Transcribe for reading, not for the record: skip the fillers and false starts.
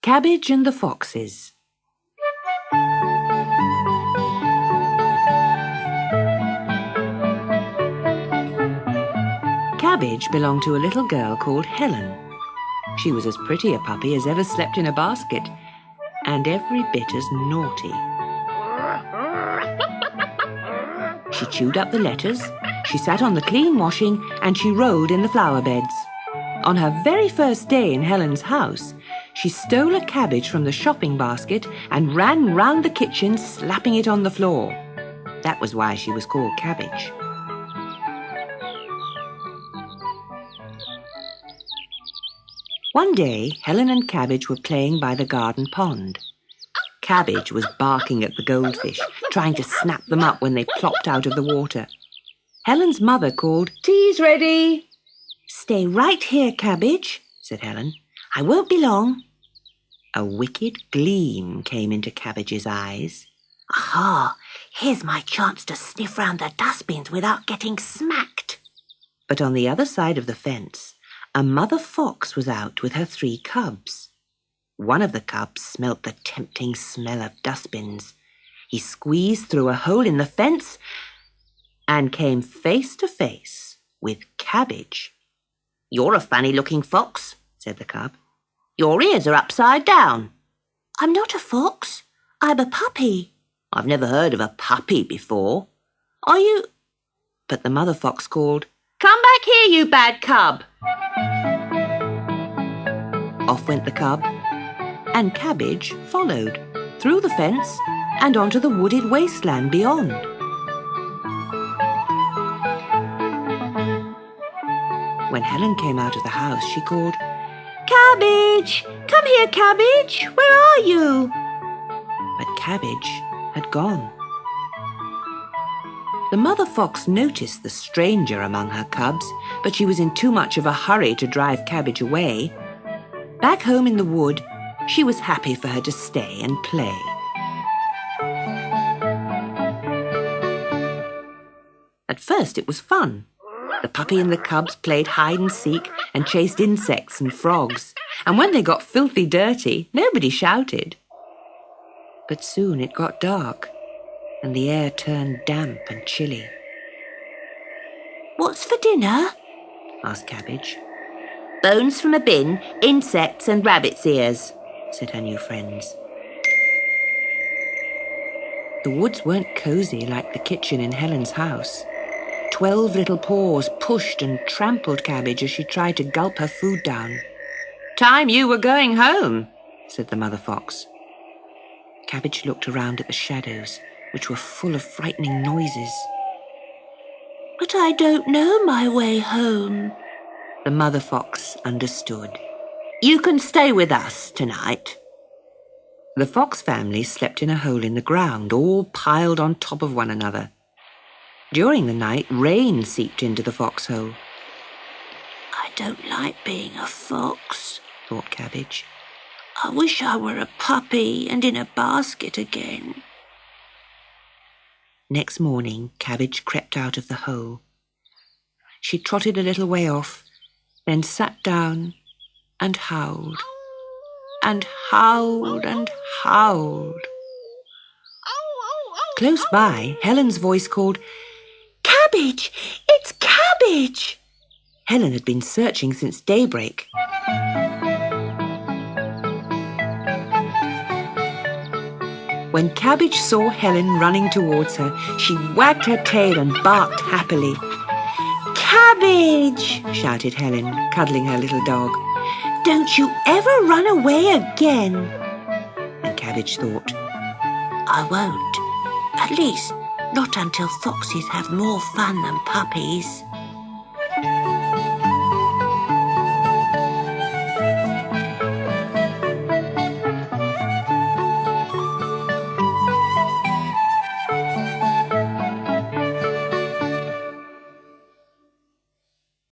Cabbage and the Foxes. Cabbage belonged to a little girl called Helen. She was as pretty a puppy as ever slept in a basket, and every bit as naughty. She chewed up the letters, she sat on the clean washing, and she rode in the flower beds. On her very first day in Helen's house, she stole a cabbage from the shopping basket and ran round the kitchen, slapping it on the floor. That was why she was called Cabbage. One day, Helen and Cabbage were playing by the garden pond. Cabbage was barking at the goldfish, trying to snap them up when they plopped out of the water. Helen's mother called, "Tea's ready." "Stay right here, Cabbage," said Helen. "I won't be long." A wicked gleam came into Cabbage's eyes. "Aha! Here's my chance to sniff round the dustbins without getting smacked." But on the other side of the fence, a mother fox was out with her 3 cubs. One of the cubs smelt the tempting smell of dustbins. He squeezed through a hole in the fence and came face to face with Cabbage. "You're a funny-looking fox," said the cub. "Your ears are upside down." "I'm not a fox. I'm a puppy." "I've never heard of a puppy before. Are you—" But the mother fox called, "Come back here, you bad cub." Off went the cub, and Cabbage followed, through the fence and onto the wooded wasteland beyond. When Helen came out of the house, she called, "Cabbage! Come here, Cabbage! Where are you?" But Cabbage had gone. The mother fox noticed the stranger among her cubs, but she was in too much of a hurry to drive Cabbage away. Back home in the wood, she was happy for her to stay and play. At first it was fun. The puppy and the cubs played hide and seek and chased insects and frogs, and when they got filthy dirty, nobody shouted. But soon it got dark, and the air turned damp and chilly. "What's for dinner?" asked Cabbage. "Bones from a bin, insects and rabbit's ears," said her new friends. The woods weren't cosy like the kitchen in Helen's house. 12 little paws pushed and trampled Cabbage as she tried to gulp her food down. "Time you were going home," said the mother fox. Cabbage looked around at the shadows, which were full of frightening noises. "But I don't know my way home." The mother fox understood. "You can stay with us tonight." The fox family slept in a hole in the ground, all piled on top of one another. During the night, rain seeped into the foxhole. "I don't like being a fox," thought Cabbage. "I wish I were a puppy and in a basket again." Next morning, Cabbage crept out of the hole. She trotted a little way off, then sat down and howled, and howled, and howled. Close by, Helen's voice called, "Cabbage! It's Cabbage!" Helen had been searching since daybreak. When Cabbage saw Helen running towards her, she wagged her tail and barked happily. "Cabbage!" shouted Helen, cuddling her little dog. "Don't you ever run away again." And Cabbage thought, "I won't. At least, not until foxes have more fun than puppies."